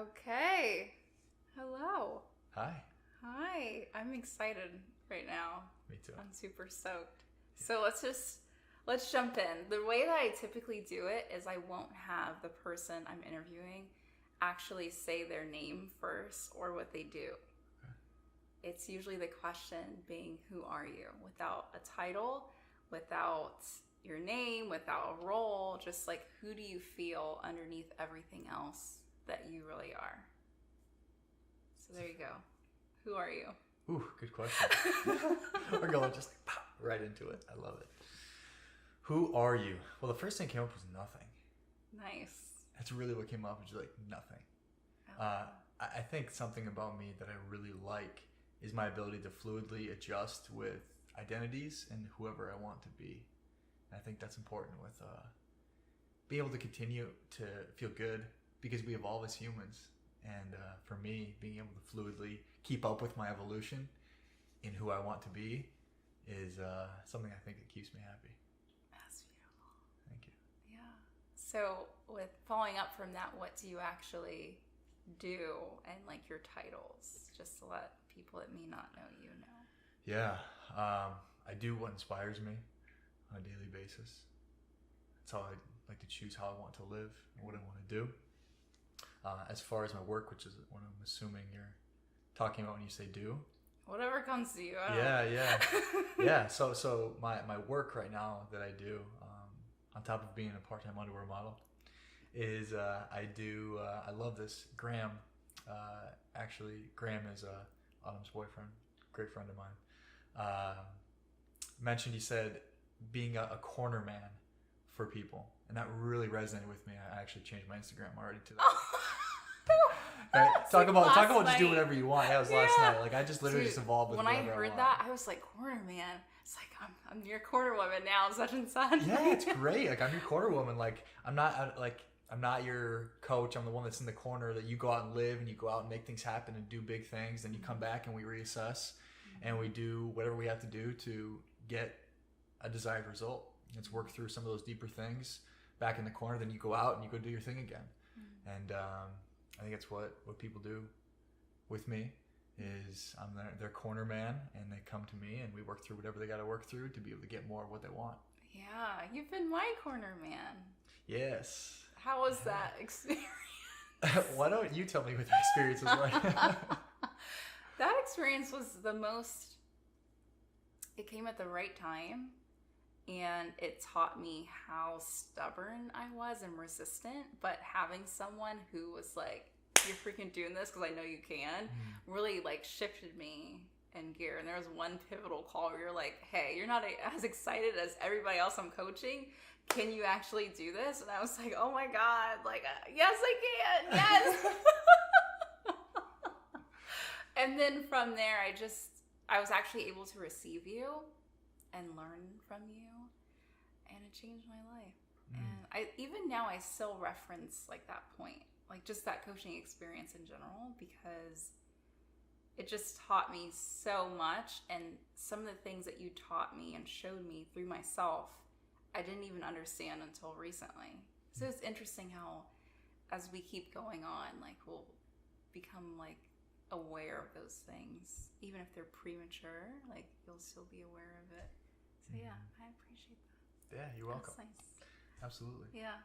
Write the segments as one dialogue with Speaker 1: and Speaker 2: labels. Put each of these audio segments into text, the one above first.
Speaker 1: Okay. Hello.
Speaker 2: Hi.
Speaker 1: Hi. I'm excited right now.
Speaker 2: Me too.
Speaker 1: I'm super stoked. So let's jump in. The way that I typically do it is I won't have the person I'm interviewing actually say their name first or what they do.
Speaker 2: Okay.
Speaker 1: It's usually the question being, who are you? Without a title, without your name, without a role, just like, who do you feel underneath everything else that you really are? So there you go. Who are you?
Speaker 2: Ooh, good question. We're going just like pop right into it. I love it. Who are you? Well, the first thing that came up was nothing.
Speaker 1: Nice.
Speaker 2: That's really what came up, was like nothing. I think something about me that I really like is my ability to fluidly adjust with identities and whoever I want to be. And I think that's important with being able to continue to feel good because we evolve as humans. And for me, being able to fluidly keep up with my evolution in who I want to be is something I think that keeps me happy.
Speaker 1: That's beautiful.
Speaker 2: Thank you.
Speaker 1: Yeah. So with following up from that, what do you actually do and like your titles, just to let people that may not know you know?
Speaker 2: Yeah. I do what inspires me on a daily basis. That's how I like to choose how I want to live and what I want to do. As far as my work, which is what I'm assuming you're talking about when you say do.
Speaker 1: Whatever comes to you.
Speaker 2: Yeah. So my work right now that I do, on top of being a part-time underwear model, is I love this. Graham, Graham is Autumn's boyfriend, great friend of mine. Mentioned, he said, being a corner man for people, and that really resonated with me. I actually changed my Instagram already to that. Right? Talk about just do whatever you want. Yeah, it was last night. Like I just literally just evolved with
Speaker 1: when
Speaker 2: whatever
Speaker 1: I heard
Speaker 2: want.
Speaker 1: that, I was like, corner man. It's like I'm your corner woman now, such and such.
Speaker 2: Yeah, it's great. Like I'm your corner woman. Like I'm not your coach. I'm the one that's in the corner that you go out and live and you go out and make things happen and do big things. Then you come back and we reassess and we do whatever we have to do to get a desired result. Let's work through some of those deeper things back in the corner. Then you go out and you go do your thing again. And I think that's what people do with me. Is I'm their corner man, and they come to me and we work through whatever they got to work through to be able to get more of what they want.
Speaker 1: Yeah, you've been my corner man.
Speaker 2: Yes.
Speaker 1: How was that experience?
Speaker 2: Why don't you tell me what that experience was like?
Speaker 1: That experience was it came at the right time, and it taught me how stubborn I was and resistant, but having someone who was like, you're freaking doing this because I know you can, really like shifted me in gear. And there was one pivotal call where you're like, hey, you're not as excited as everybody else I'm coaching. Can you actually do this? And I was like, oh my God, like, yes, I can. Yes. And then from there, I was actually able to receive you and learn from you, and it changed my life. And even now I still reference like that point, like just that coaching experience in general, because it just taught me so much. And some of the things that you taught me and showed me through myself, I didn't even understand until recently. So it's interesting how as we keep going on, like we'll become like aware of those things, even if they're premature, like you'll still be aware of it. So yeah, I appreciate that.
Speaker 2: Yeah, you're welcome.
Speaker 1: That's nice.
Speaker 2: Absolutely.
Speaker 1: Yeah.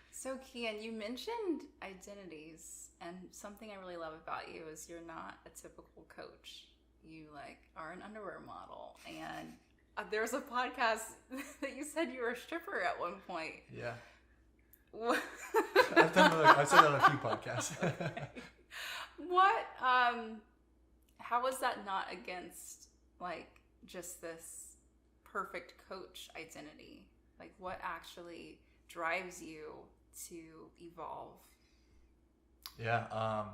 Speaker 1: So Keyen, you mentioned identities, and something I really love about you is you're not a typical coach. You like are an underwear model, and there's a podcast that you said you were a stripper at one point.
Speaker 2: Yeah. I've said that on a few podcasts.
Speaker 1: Okay. What? How is that not against like just this perfect coach identity? Like, what actually drives you to evolve?
Speaker 2: Yeah,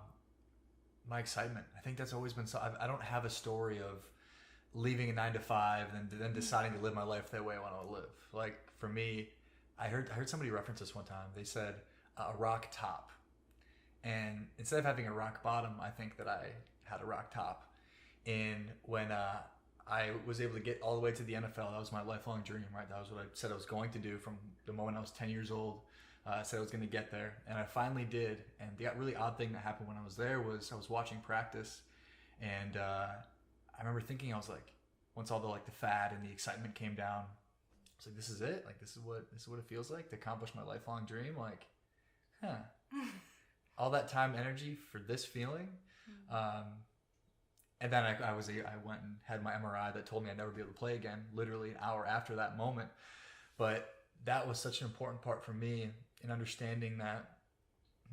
Speaker 2: my excitement. I think that's always been so. I don't have a story of leaving a 9-to-5 and then deciding to live my life that way I want to live. Like for me, I heard somebody reference this one time. They said a rock top, and instead of having a rock bottom, I think that I had a rock top. And when I was able to get all the way to the NFL, that was my lifelong dream, right? That was what I said I was going to do from the moment I was 10 years old. said I was going to get there, and I finally did. And the really odd thing that happened when I was there was I was watching practice, and I remember thinking, I was like, once all the like the fad and the excitement came down, I was like, this is it. Like this is what it feels like to accomplish my lifelong dream. Like, all that time, energy for this feeling. And then I went and had my MRI that told me I'd never be able to play again, literally an hour after that moment. But that was such an important part for me in understanding that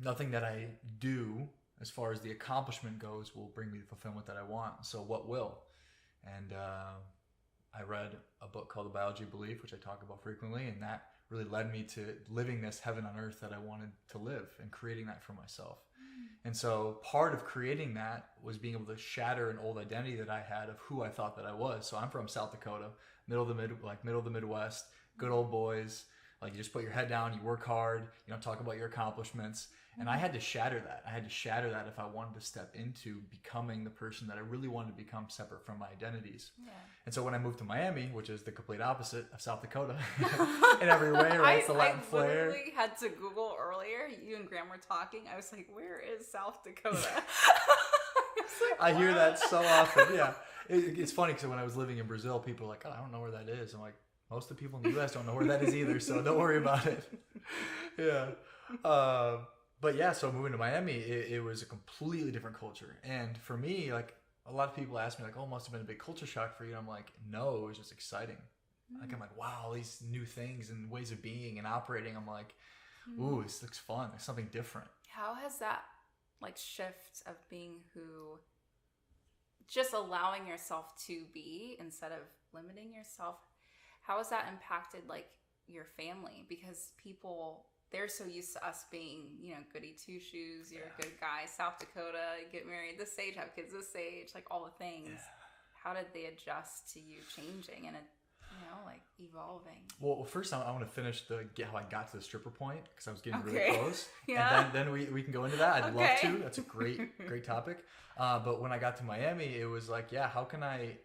Speaker 2: nothing that I do as far as the accomplishment goes will bring me the fulfillment that I want. So what will? And I read a book called The Biology of Belief, which I talk about frequently, and that really led me to living this heaven on earth that I wanted to live and creating that for myself. And so part of creating that was being able to shatter an old identity that I had of who I thought that I was. So I'm from South Dakota, middle of the Midwest, good old boys. Like you just put your head down, you work hard, you don't talk about your accomplishments. And I had to shatter that. I had to shatter that if I wanted to step into becoming the person that I really wanted to become, separate from my identities. Yeah. And so when I moved to Miami, which is the complete opposite of South Dakota in every way, right? It's the Latin flair.
Speaker 1: I literally had to Google earlier. You and Graham were talking. I was like, where is South Dakota?
Speaker 2: I hear that so often. Yeah. It's funny because when I was living in Brazil, people are like, oh, I don't know where that is. I'm like, most of the people in the U.S. don't know where that is either, so don't worry about it. Yeah. But yeah, so moving to Miami, it was a completely different culture. And for me, like a lot of people ask me like, oh, it must have been a big culture shock for you. And I'm like, no, it was just exciting. Like, I'm like, wow, all these new things and ways of being and operating. I'm like, ooh, this looks fun. There's something different.
Speaker 1: How has that like shift of being who, just allowing yourself to be instead of limiting yourself, how has that impacted like your family? Because people, they're so used to us being, you know, goody two shoes, you're a good guy, South Dakota, get married this age, have kids this age, like all the things. Yeah. How did they adjust to you changing and, you know, like evolving? Well,
Speaker 2: first I want to finish how I got to the stripper point because I was getting really close.
Speaker 1: Yeah.
Speaker 2: And then we can go into that. I'd love to. That's a great topic. But when I got to Miami, it was like, yeah, how can I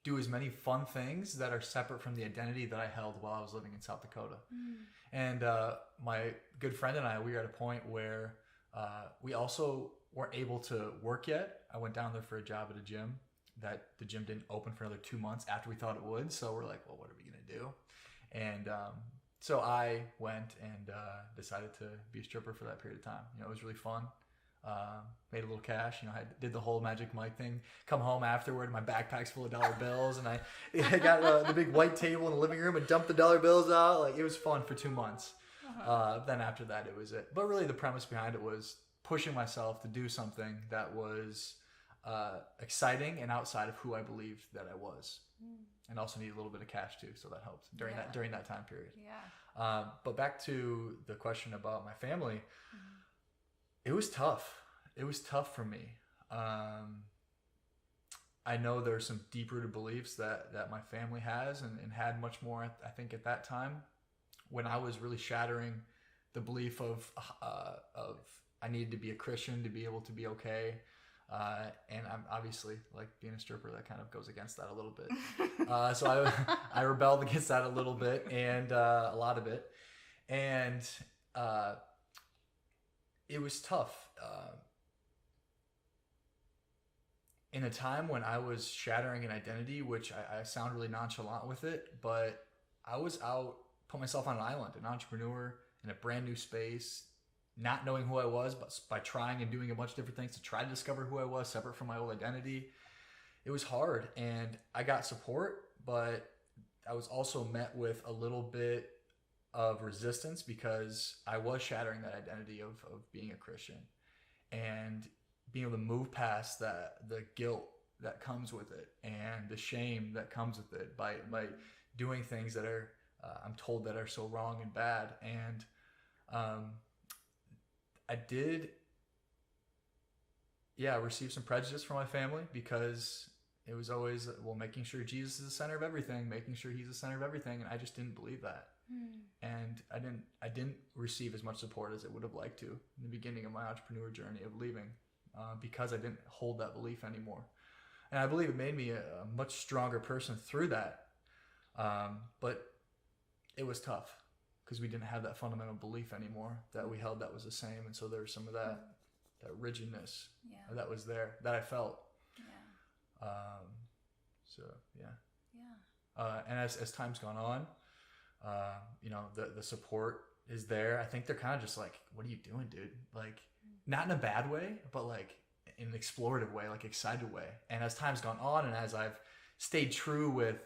Speaker 2: do as many fun things that are separate from the identity that I held while I was living in South Dakota? And my good friend and I, we were at a point where we also weren't able to work yet. I went down there for a job at a gym that the gym didn't open for another 2 months after we thought it would. So we're like, well, what are we going to do? And so I went and decided to be a stripper for that period of time. You know, it was really fun. Made a little cash, you know, I did the whole Magic Mike thing, come home afterward, my backpack's full of dollar bills, and I got the big white table in the living room and dumped the dollar bills out. Like, it was fun for 2 months. Then after that, it was it. But really the premise behind it was pushing myself to do something that was exciting and outside of who I believed that I was. And also need a little bit of cash too, so that helped during that time period.
Speaker 1: Yeah.
Speaker 2: But back to the question about my family, it was tough. It was tough for me. I know there's some deep-rooted beliefs that my family has and had much more, I think, at that time, when I was really shattering the belief of I needed to be a Christian to be able to be okay. And I'm obviously, like, being a stripper, that kind of goes against that a little bit. So I rebelled against that a little bit, and a lot of it. And it was tough. In a time when I was shattering an identity, which I sound really nonchalant with it, but I was out, put myself on an island, an entrepreneur in a brand new space, not knowing who I was, but by trying and doing a bunch of different things to try to discover who I was separate from my old identity. It was hard, and I got support, but I was also met with a little bit of resistance because I was shattering that identity of being a Christian and being able to move past the guilt that comes with it and the shame that comes with it by doing things that are I'm told that are so wrong and bad. And I did receive some prejudice from my family because it was always, well, making sure Jesus is the center of everything, making sure he's the center of everything, and I just didn't believe that. And I didn't receive as much support as I would have liked to in the beginning of my entrepreneur journey of leaving, because I didn't hold that belief anymore. And I believe it made me a much stronger person through that. But it was tough because we didn't have that fundamental belief anymore that we held that was the same. And so there was some of that rigidness that was there that I felt.
Speaker 1: Yeah.
Speaker 2: So yeah.
Speaker 1: Yeah.
Speaker 2: And as time's gone on, you know, the support is there. I think they're kind of just like, what are you doing, dude? Like, not in a bad way, but like in an explorative way, like excited way. And as time's gone on, and as I've stayed true with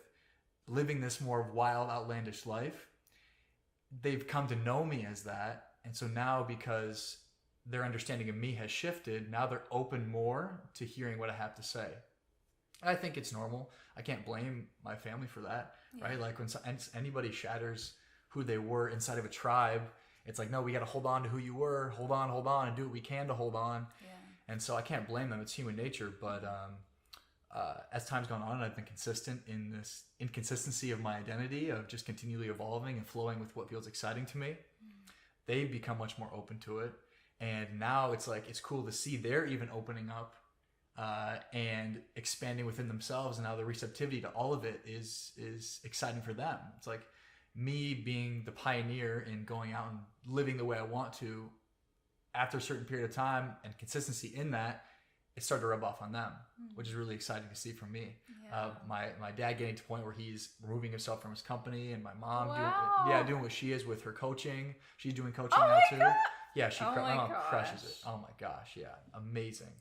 Speaker 2: living this more wild, outlandish life, they've come to know me as that. And so now, because their understanding of me has shifted, now they're open more to hearing what I have to say. And I think it's normal. I can't blame my family for that, right? Like when anybody shatters who they were inside of a tribe, it's like, no, we got to hold on to who you were, hold on, and do what we can to hold on.
Speaker 1: Yeah.
Speaker 2: And so I can't blame them. It's human nature. But as time's gone on, I've been consistent in this inconsistency of my identity of just continually evolving and flowing with what feels exciting to me. They've become much more open to it. And now it's like, it's cool to see they're even opening up and expanding within themselves. And now the receptivity to all of it is exciting for them. It's like me being the pioneer in going out and living the way I want to. After a certain period of time and consistency in that, it started to rub off on them, which is really exciting to see from me.
Speaker 1: Yeah.
Speaker 2: My dad getting to the point where he's removing himself from his company, and my mom doing what she is with her coaching. She's doing coaching now too.
Speaker 1: God.
Speaker 2: Yeah, my mom
Speaker 1: gosh.
Speaker 2: crushes it. Oh my gosh, yeah, amazing.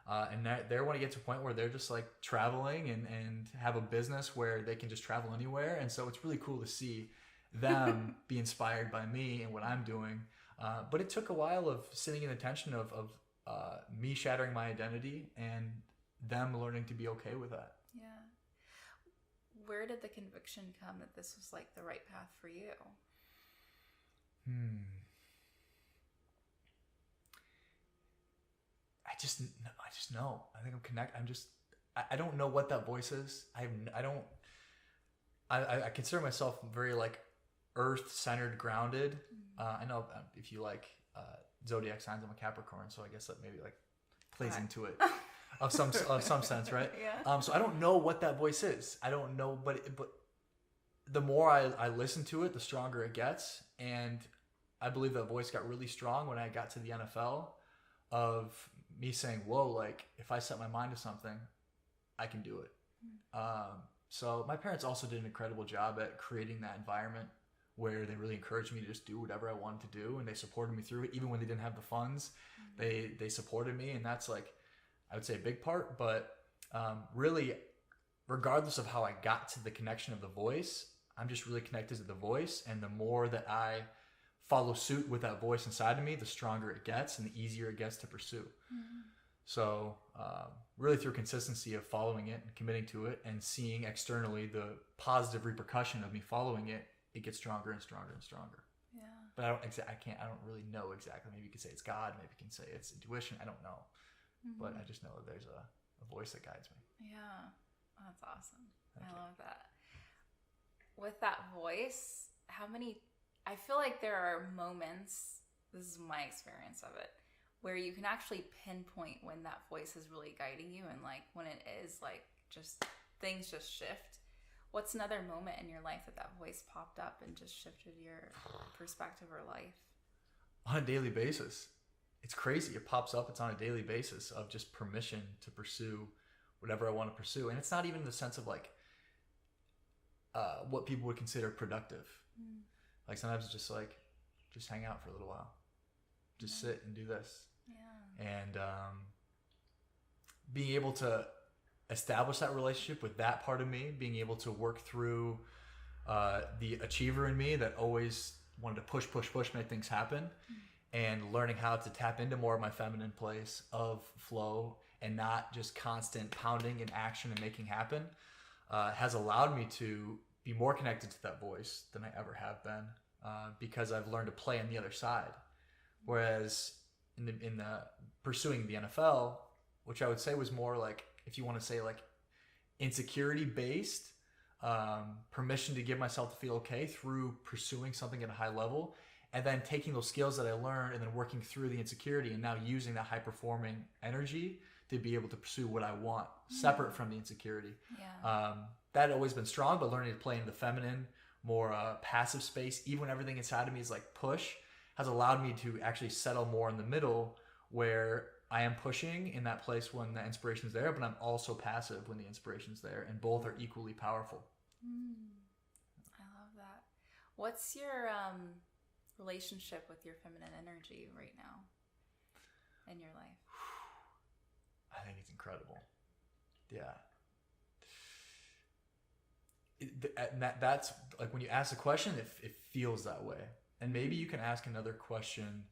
Speaker 2: And they want to get to a point where they're just like traveling and have a business where they can just travel anywhere. And so it's really cool to see them be inspired by me and what I'm doing. But it took a while of sitting in the tension of me shattering my identity and them learning to be okay with that.
Speaker 1: Yeah. Where did the conviction come that this was like the right path for you?
Speaker 2: I just know. I think I'm connected. I don't know what that voice is. I consider myself very like earth-centered, grounded. I know if you like zodiac signs, I'm a Capricorn, so I guess that maybe like plays into it of some sense, right?
Speaker 1: Yeah.
Speaker 2: So I don't know what that voice is. I don't know, but the more I listen to it, the stronger it gets. And I believe that voice got really strong when I got to the NFL, of me saying, whoa, like if I set my mind to something, I can do it. So my parents also did an incredible job at creating that environment where they really encouraged me to just do whatever I wanted to do, and they supported me through it. Even when they didn't have the funds, they supported me, and that's like, I would say a big part. But really, regardless of how I got to the connection of the voice, I'm just really connected to the voice. And the more that I follow suit with that voice inside of me, the stronger it gets and the easier it gets to pursue. So really through consistency of following it and committing to it and seeing externally the positive repercussion of me following it, it gets stronger and stronger and stronger. Yeah. But I don't really know exactly. Maybe you could say it's God. Maybe you can say it's intuition. I don't know. But I just know that there's a voice that guides me.
Speaker 1: Yeah. That's awesome.
Speaker 2: Thank you.
Speaker 1: Love that. With that voice, I feel like there are moments, this is my experience of it, where you can actually pinpoint when that voice is really guiding you, and like when it is like just things just shift. What's another moment in your life that voice popped up and just shifted your perspective or life?
Speaker 2: On a daily basis. It's crazy. It pops up. It's on a daily basis of just permission to pursue whatever I want to pursue. And it's not even in the sense of like what people would consider productive. Like sometimes it's just like, just hang out for a little while. Just sit and do this. Yeah. And being able to establish that relationship with that part of me, being able to work through the achiever in me that always wanted to push, make things happen, and learning how to tap into more of my feminine place of flow and not just constant pounding and action and making happen, has allowed me to be more connected to that voice than I ever have been, because I've learned to play on the other side. Whereas in the pursuing the NFL, which I would say was more like, if you want to say like insecurity based, permission to give myself to feel okay through pursuing something at a high level, and then taking those skills that I learned and then working through the insecurity and now using that high performing energy to be able to pursue what I want, separate from the insecurity. Yeah. That had always been strong, but learning to play in the feminine more passive space, even when everything inside of me is like push, has allowed me to actually settle more in the middle, where I am pushing in that place when the inspiration's there, but I'm also passive when the inspiration's there, and both are equally powerful.
Speaker 1: I love that. What's your relationship with your feminine energy right now in your life?
Speaker 2: I think it's incredible. Yeah. That's like, when you ask the question, it feels that way. And maybe you can ask another question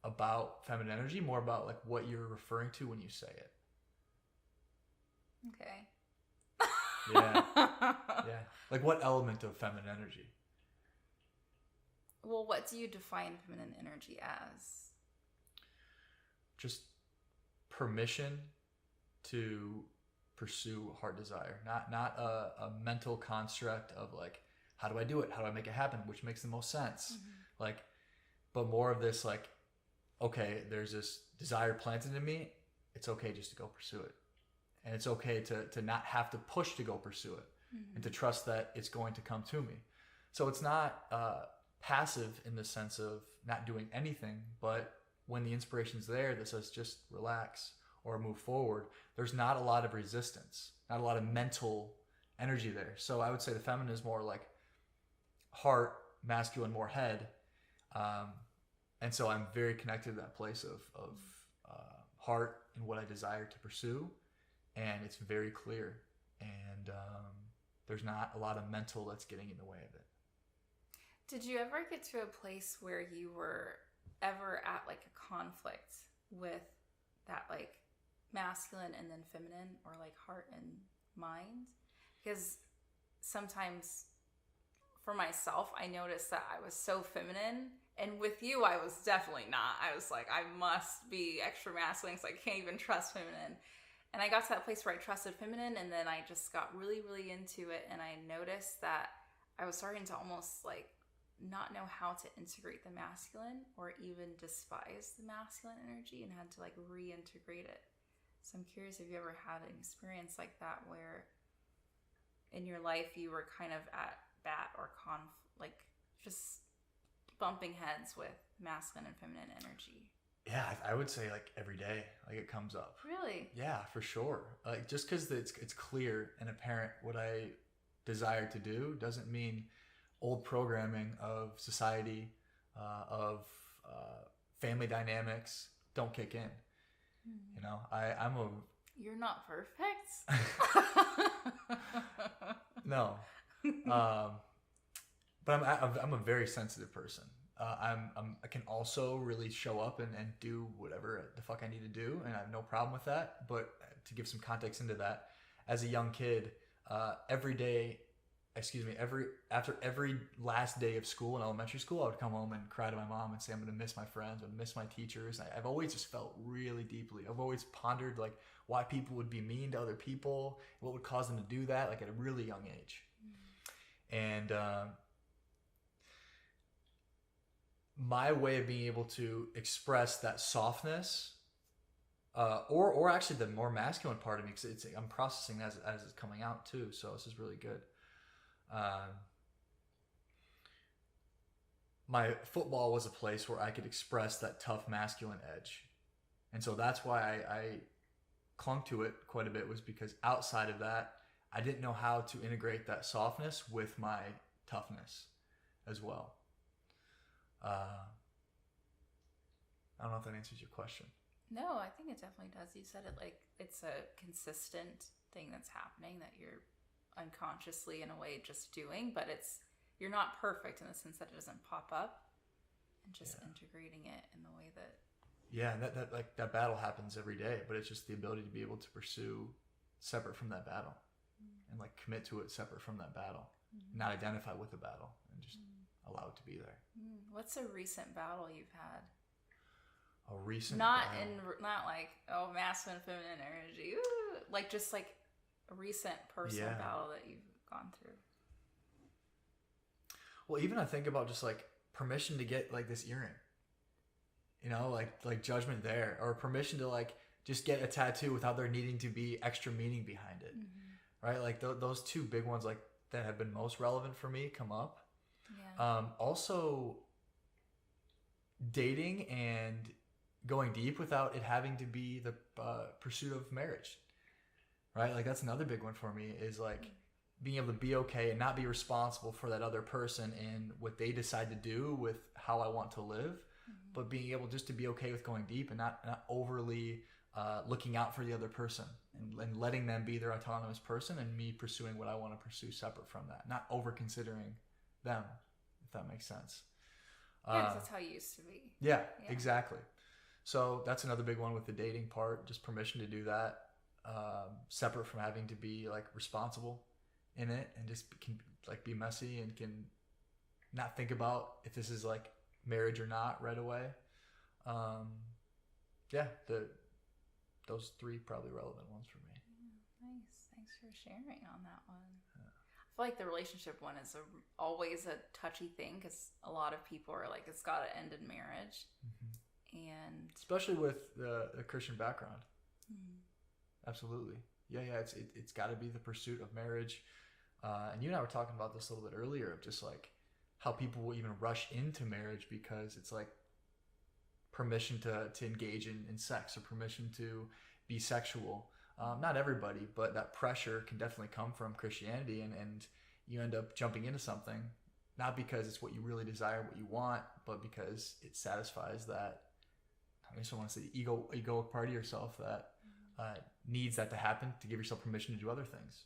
Speaker 2: about feminine energy, more about like what you're referring to when you say it.
Speaker 1: Okay.
Speaker 2: Yeah. Yeah. Like, what element of feminine energy?
Speaker 1: Well, what do you define feminine energy as?
Speaker 2: Just permission to pursue heart desire, not a mental construct of like, how do I do it, how do I make it happen, which makes the most sense. Like, but more of this like, okay, there's this desire planted in me, it's okay just to go pursue it, and it's okay to not have to push to go pursue it, and to trust that it's going to come to me. So it's not passive in the sense of not doing anything, but when the inspiration's there that says just relax or move forward, there's not a lot of resistance, not a lot of mental energy there. So I would say the feminine is more like heart, masculine more head. And so I'm very connected to that place of heart and what I desire to pursue. And it's very clear. And there's not a lot of mental that's getting in the way of it.
Speaker 1: Did you ever get to a place where you were ever at like a conflict with that like masculine and then feminine, or like heart and mind? Because sometimes for myself, I noticed that I was so feminine, and with you, I was definitely not. I was like, I must be extra masculine because I can't even trust feminine. And I got to that place where I trusted feminine, and then I just got really, really into it, and I noticed that I was starting to almost like not know how to integrate the masculine, or even despise the masculine energy, and had to like reintegrate it. So I'm curious if you ever had an experience like that where in your life you were kind of at bat or like just bumping heads with masculine and feminine energy.
Speaker 2: Yeah, I would say like every day, like it comes up.
Speaker 1: Really?
Speaker 2: Yeah, for sure. Like, just because it's clear and apparent what I desire to do doesn't mean old programming of society, of family dynamics don't kick in. You know, I'm a...
Speaker 1: You're not perfect.
Speaker 2: No. But I'm a very sensitive person. I can also really show up and do whatever the fuck I need to do, and I have no problem with that. But to give some context into that, as a young kid, after every last day of school in elementary school, I would come home and cry to my mom and say I'm going to miss my friends, I'm going to miss my teachers. I've always just felt really deeply. I've always pondered like why people would be mean to other people, what would cause them to do that, like at a really young age. And my way of being able to express that softness, or actually the more masculine part of me, because I'm processing as it's coming out too. So this is really good. My football was a place where I could express that tough masculine edge, and so that's why I clung to it quite a bit, was because outside of that, I didn't know how to integrate that softness with my toughness as well. I don't know if that answers your question.
Speaker 1: No, I think it definitely does. You said it like it's a consistent thing that's happening that you're unconsciously in a way just doing, but you're not perfect in the sense that it doesn't pop up, and just integrating it in the way that...
Speaker 2: Yeah, that battle happens every day, but it's just the ability to be able to pursue separate from that battle, and like commit to it separate from that battle, not identify with the battle, and just allow it to be there.
Speaker 1: What's a recent battle you've had?
Speaker 2: A recent
Speaker 1: not
Speaker 2: battle.
Speaker 1: like, oh, masculine, feminine energy, ooh, like just like a recent personal battle that you've gone through.
Speaker 2: Well, even I think about just like permission to get like this earring, you know, like judgment there, or permission to like just get a tattoo without there needing to be extra meaning behind it, right? Like those two big ones, like that have been most relevant for me come up.
Speaker 1: Yeah.
Speaker 2: Also, dating and going deep without it having to be the pursuit of marriage, right? Like that's another big one for me, is like being able to be okay and not be responsible for that other person and what they decide to do with how I want to live, but being able just to be okay with going deep and not overly looking out for the other person and letting them be their autonomous person and me pursuing what I want to pursue separate from that, not over considering them, if that makes sense.
Speaker 1: Yeah, 'cause that's how you used to be.
Speaker 2: Yeah, exactly. So that's another big one with the dating part, just permission to do that, separate from having to be like responsible in it, and just can like be messy and can not think about if this is like marriage or not right away. Yeah, those three probably relevant ones for me.
Speaker 1: Nice. Thanks for sharing on that one. I feel like the relationship one is always a touchy thing, because a lot of people are like, it's got to end in marriage. And
Speaker 2: especially with the Christian background. Absolutely. Yeah, it's got to be the pursuit of marriage. And you and I were talking about this a little bit earlier, of just like how people will even rush into marriage because it's like permission to engage in sex, or permission to be sexual. Not everybody, but that pressure can definitely come from Christianity, and you end up jumping into something not because it's what you really desire, what you want, but because it satisfies that, I just want to say, egoic part of yourself that needs that to happen to give yourself permission to do other things.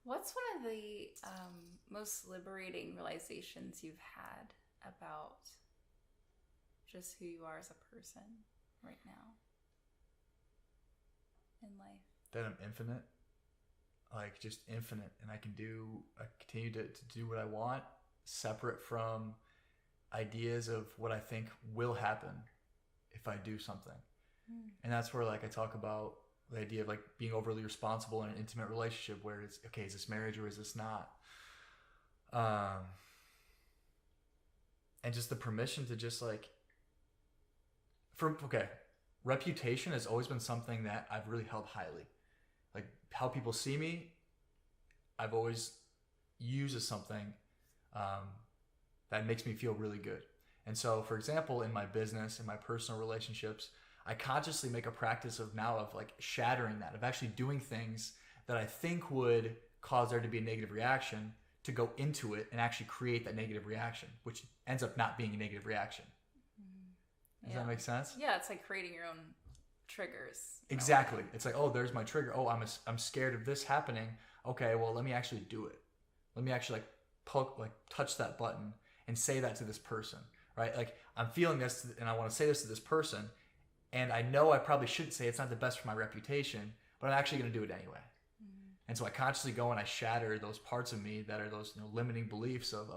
Speaker 1: What's one of the most liberating realizations you've had about just who you are as a person right now in life?
Speaker 2: That I'm infinite, like just infinite, and I continue to do what I want, separate from ideas of what I think will happen if I do something. And that's where like I talk about the idea of like being overly responsible in an intimate relationship, where it's okay, is this marriage or is this not? And just the permission to just like, reputation has always been something that I've really held highly. Like how people see me, I've always used as something that makes me feel really good. And so, for example, in my business, in my personal relationships, I consciously make a practice of like shattering that, of actually doing things that I think would cause there to be a negative reaction, to go into it and actually create that negative reaction, which ends up not being a negative reaction. Does that make sense?
Speaker 1: Yeah, it's like creating your own triggers.
Speaker 2: Exactly. It's like, oh, there's my trigger. Oh, I'm scared of this happening. Okay, well, let me actually do it. Let me actually touch that button and say that to this person, right? Like I'm feeling this and I want to say this to this person, and I know I probably shouldn't say it's not the best for my reputation, but I'm actually going to do it anyway. And so I consciously go and I shatter those parts of me that are those limiting beliefs of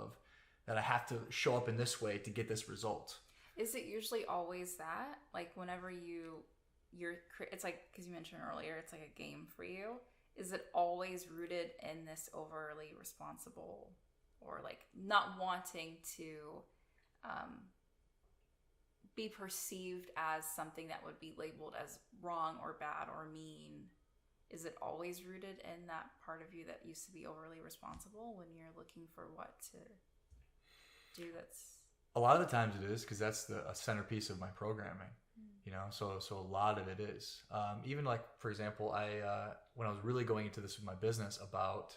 Speaker 2: that I have to show up in this way to get this result.
Speaker 1: Is it usually always that? Like whenever it's like, because you mentioned earlier, it's like a game for you. Is it always rooted in this overly responsible, or like not wanting to be perceived as something that would be labeled as wrong or bad or mean? Is it always rooted in that part of you that used to be overly responsible when you're looking for what to do?
Speaker 2: A lot of the times it is, because that's a centerpiece of my programming, so a lot of it is. Even like, for example, when I was really going into this with my business about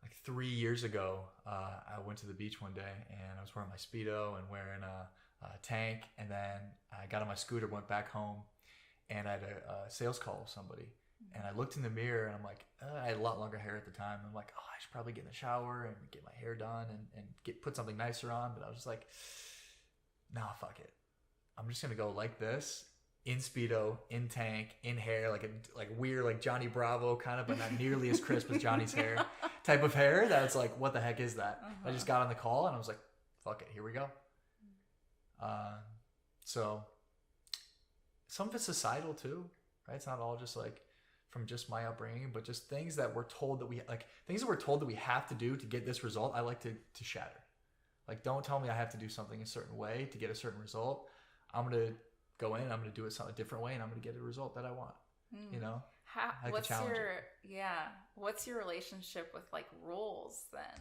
Speaker 2: like 3 years ago, I went to the beach one day and I was wearing my Speedo and wearing a tank, and then I got on my scooter, went back home, and I had a sales call with somebody. And I looked in the mirror and I'm like, I had a lot longer hair at the time. I'm like, oh, I should probably get in the shower and get my hair done and put something nicer on. But I was just like, nah, fuck it. I'm just gonna go like this, in Speedo, in tank, in hair, like weird, like Johnny Bravo kind of, but not nearly as crisp as Johnny's hair type of hair. That's like, what the heck is that? I just got on the call and I was like, fuck it, here we go. So some of it's societal too, right? It's not all just like from just my upbringing, but just things that we're told that we have to do to get this result. I like to shatter. Like, don't tell me I have to do something a certain way to get a certain result. I'm going to go in, I'm going to do it a different way, and I'm going to get a result that I want, I like to challenge it.
Speaker 1: What's your relationship with like rules then?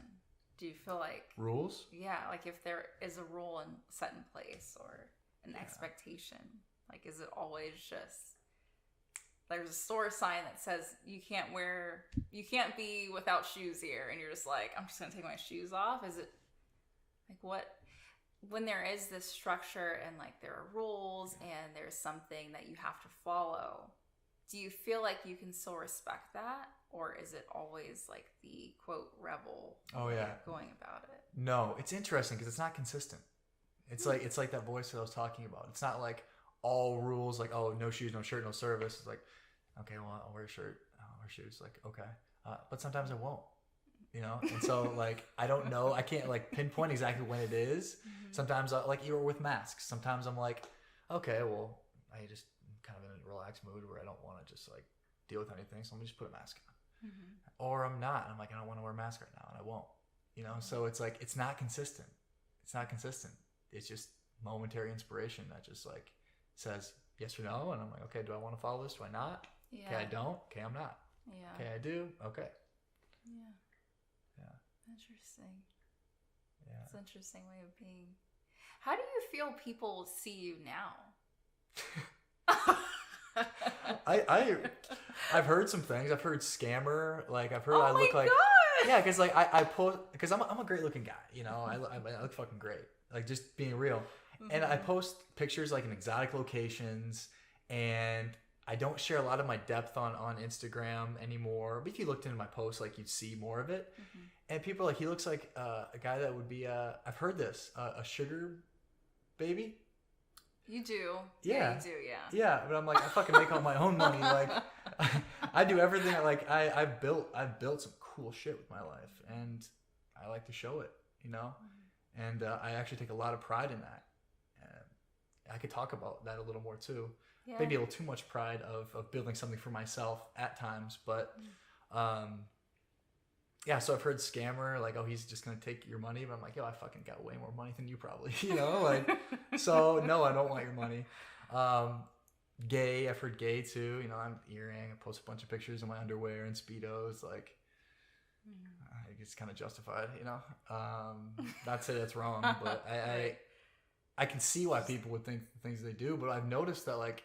Speaker 1: Do you feel like
Speaker 2: Rules?
Speaker 1: Yeah, like if there is a rule set in place or an expectation, like is it always just there's a store sign that says you can't be without shoes here, and you're just like, I'm just gonna take my shoes off? Is it like what when there is this structure and like there are rules and there's something that you have to follow, do you feel like you can still respect that, or is it always like the quote rebel going about it?
Speaker 2: No, it's interesting because it's not consistent. It's like that voice that I was talking about. It's not like all rules like, oh, no shoes, no shirt, no service. It's like, okay, well, I'll wear a shirt, I'll wear shoes. Like, okay, but sometimes I won't. And so like I don't know, I can't like pinpoint exactly when it is. Sometimes like even with masks, sometimes I'm like, okay, well, I just kind of in a relaxed mood where I don't want to just like deal with anything, so let me just put a mask on. Or I'm not, and I'm like, I don't want to wear a mask right now, and I won't. So it's like it's not consistent. It's just momentary inspiration that just like says yes or no, and I'm like, okay, do I want to follow this? Do I not? Okay, I don't. Okay, I'm not. Okay, I do. Okay.
Speaker 1: Interesting.
Speaker 2: It's
Speaker 1: an interesting way of being. How do you feel people see you now?
Speaker 2: I've heard some things. I've heard scammer. Like I've heard
Speaker 1: I look like
Speaker 2: God. Yeah, because like I post because I'm a great looking guy. I look fucking great. Like just being real. And I post pictures like in exotic locations, and I don't share a lot of my depth on Instagram anymore. But if you looked into my posts, like you'd see more of it. And people are like, he looks like a guy that would be I've heard this a sugar baby.
Speaker 1: You do.
Speaker 2: Yeah.
Speaker 1: You do. Yeah.
Speaker 2: Yeah, but I'm like, I fucking make all my own money. Like, I do everything. Like, I've built some cool shit with my life, and I like to show it. And I actually take a lot of pride in that. I could talk about that a little more too. Yeah. Maybe a little too much pride of building something for myself at times, but yeah. So I've heard scammer like, oh, he's just gonna take your money, but I'm like, yo, I fucking got way more money than you probably. Like, so no, I don't want your money. Gay, I've heard gay too. I'm earring. I post a bunch of pictures of my underwear and Speedos. Like, I think it's kind of justified. Not to say that's wrong, but I can see why people would think the things they do. But I've noticed that like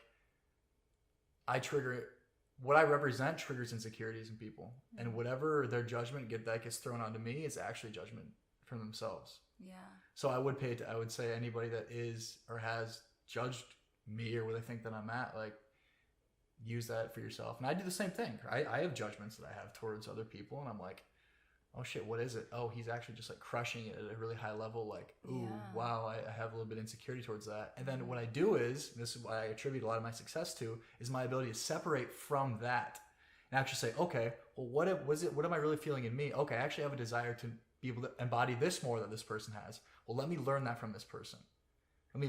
Speaker 2: what I represent triggers insecurities in people, and whatever their judgment that gets thrown onto me is actually judgment from themselves.
Speaker 1: Yeah. So
Speaker 2: I would say anybody that is or has judged me or where they think that I'm at, like, use that for yourself. And I do the same thing. I have judgments that I have towards other people, and I'm like, oh shit, what is it? Oh, he's actually just like crushing it at a really high level. Like, ooh, wow, I have a little bit of insecurity towards that. And then what I do is, this is what I attribute a lot of my success to, is my ability to separate from that and actually say, okay, well, what am I really feeling in me? Okay, I actually have a desire to be able to embody this more that this person has. Well, let me learn that from this person. Let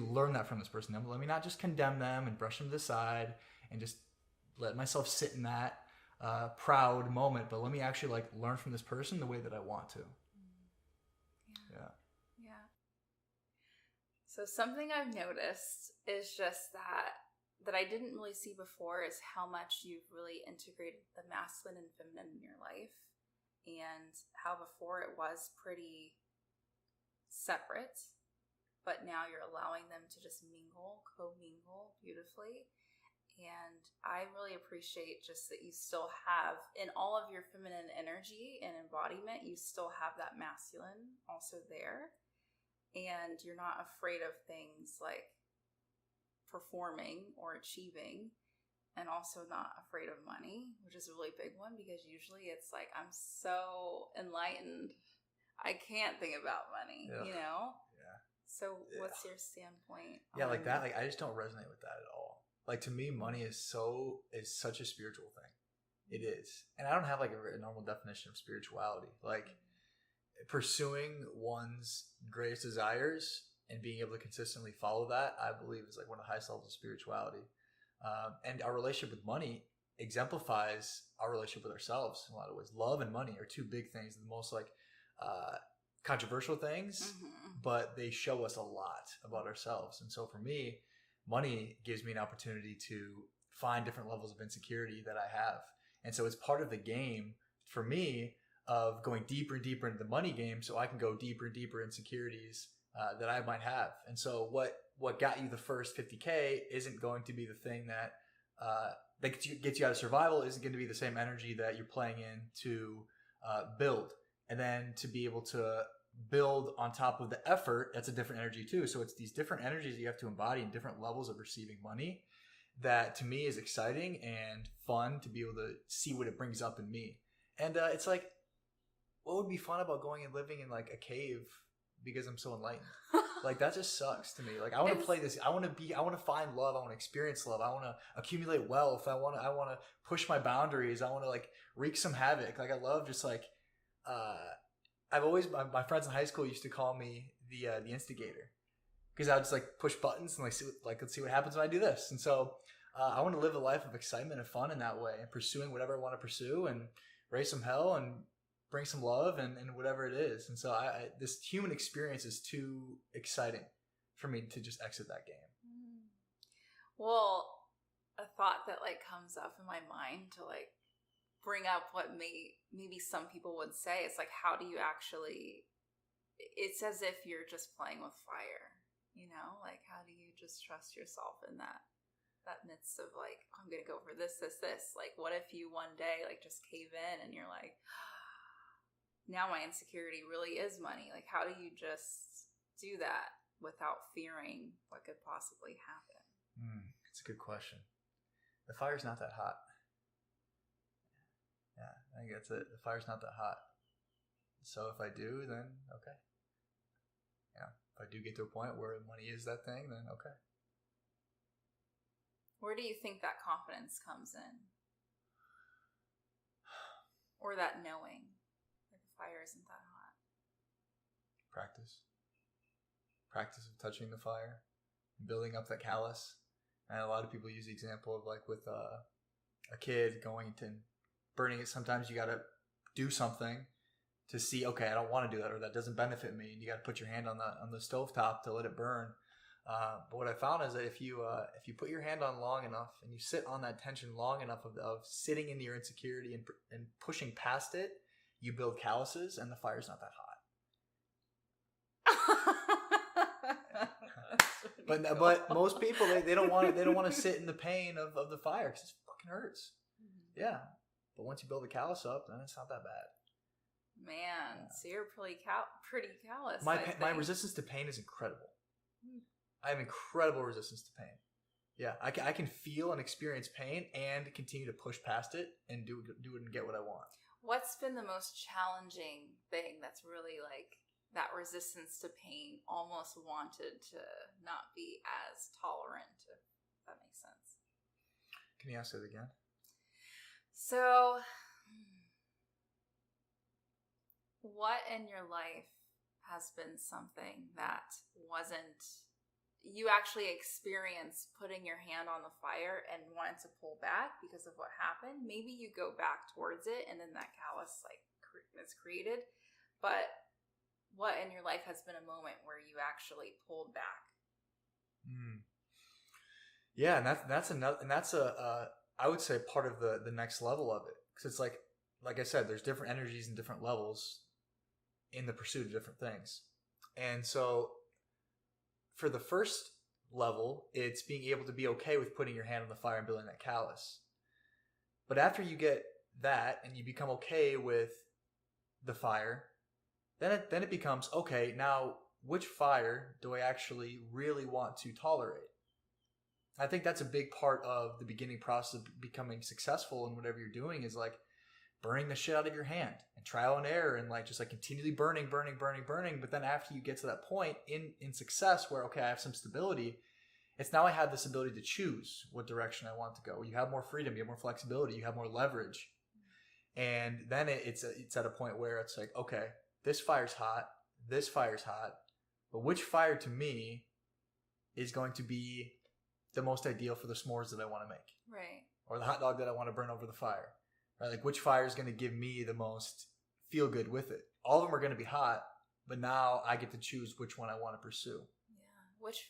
Speaker 2: me not just condemn them and brush them to the side and just let myself sit in that proud moment, but let me actually like learn from this person the way that I want to.
Speaker 1: Yeah. So something I've noticed is just that I didn't really see before is how much you've really integrated the masculine and feminine in your life, and how before it was pretty separate, but now you're allowing them to just co-mingle beautifully. And I really appreciate just that you still have, in all of your feminine energy and embodiment, you still have that masculine also there. And you're not afraid of things like performing or achieving, and also not afraid of money, which is a really big one, because usually it's like, I'm so enlightened, I can't think about money, Yeah. So what's your standpoint?
Speaker 2: Like that, like I just don't resonate with that at all. Like, to me, money is such a spiritual thing. It is. And I don't have like a normal definition of spirituality. Like, pursuing one's greatest desires and being able to consistently follow that, I believe, is like one of the highest levels of spirituality. And our relationship with money exemplifies our relationship with ourselves in a lot of ways. Love and money are two big things, the most like controversial things, but they show us a lot about ourselves. And so for me, money gives me an opportunity to find different levels of insecurity that I have. And so it's part of the game for me of going deeper and deeper into the money game so I can go deeper and deeper insecurities that I might have. And so what got you the first 50K isn't going to be the thing that gets you out of survival, isn't going to be the same energy that you're playing in to build. And then to be able to build on top of the effort, that's a different energy too. So it's these different energies you have to embody in different levels of receiving money that to me is exciting and fun to be able to see what it brings up in me. And it's like, what would be fun about going and living in like a cave because I'm so enlightened? Like that just sucks to me. Like I want to play this. I want to find love. I want to experience love. I want to accumulate wealth. I want to push my boundaries. I want to like wreak some havoc. Like I love just like, I've always, my friends in high school used to call me the instigator because I would just like push buttons and let's see what happens when I do this. And so I want to live a life of excitement and fun in that way and pursuing whatever I want to pursue and raise some hell and bring some love and whatever it is. And so this human experience is too exciting for me to just exit that game.
Speaker 1: Well, a thought that like comes up in my mind to like bring up what maybe some people would say, it's like, how do you actually, it's as if you're just playing with fire, like how do you just trust yourself in that midst of like, I'm gonna go for this, like what if you one day like just cave in and you're like, now my insecurity really is money. Like how do you just do that without fearing what could possibly happen?
Speaker 2: It's a good question. The fire's not that hot. Yeah, I think that's it. The fire's not that hot. So if I do, then okay. Yeah, if I do get to a point where money is that thing, then okay.
Speaker 1: Where do you think that confidence comes in? Or that knowing that the fire isn't that hot? Practice of touching the fire, building up that callus. And a lot of people use the example of like with a kid going to burning it. Sometimes you got to do something to see, okay, I don't want to do that, or that doesn't benefit me. And you got to put your hand on the stovetop to let it burn. But what I found is that if you put your hand on long enough and you sit on that tension long enough of sitting in your insecurity and pushing past it, you build calluses and the fire's not that hot. But most people they don't want to sit in the pain of the fire because it fucking hurts. Mm-hmm. Yeah, but once you build the callus up, then it's not that bad. Man, yeah. So you're pretty callous.
Speaker 2: My resistance to pain is incredible. I have incredible resistance to pain. Yeah, I can feel and experience pain and continue to push past it and do it and get what I want. What's
Speaker 1: been the most challenging thing that's really like that resistance to pain almost wanted to not be as tolerant, if that makes sense?
Speaker 2: Can you ask it again?
Speaker 1: So, what in your life has been something that you actually experienced putting your hand on the fire and wanted to pull back because of what happened? Maybe you go back towards it and then that callus is created. But what in your life has been a moment where you actually pulled back?
Speaker 2: Yeah, and that's I would say part of the next level of it, because it's like I said, there's different energies and different levels in the pursuit of different things. And so for the first level, it's being able to be okay with putting your hand on the fire and building that callus. But after you get that and you become okay with the fire, then it becomes, okay, now which fire do I actually really want to tolerate? I think that's a big part of the beginning process of becoming successful in whatever you're doing, is like burning the shit out of your hand and trial and error and just continually burning. But then after you get to that point in success where, okay, I have some stability, it's now I have this ability to choose what direction I want to go. You have more freedom, you have more flexibility, you have more leverage. And then it's at a point where it's like, okay, this fire's hot, but which fire to me is going to be the most ideal for the s'mores that I want to make?
Speaker 1: Right.
Speaker 2: Or the hot dog that I want to burn over the fire. Right? Like which fire is going to give me the most feel good with it? All of them are going to be hot, but now I get to choose which one I want to pursue.
Speaker 1: Yeah. Which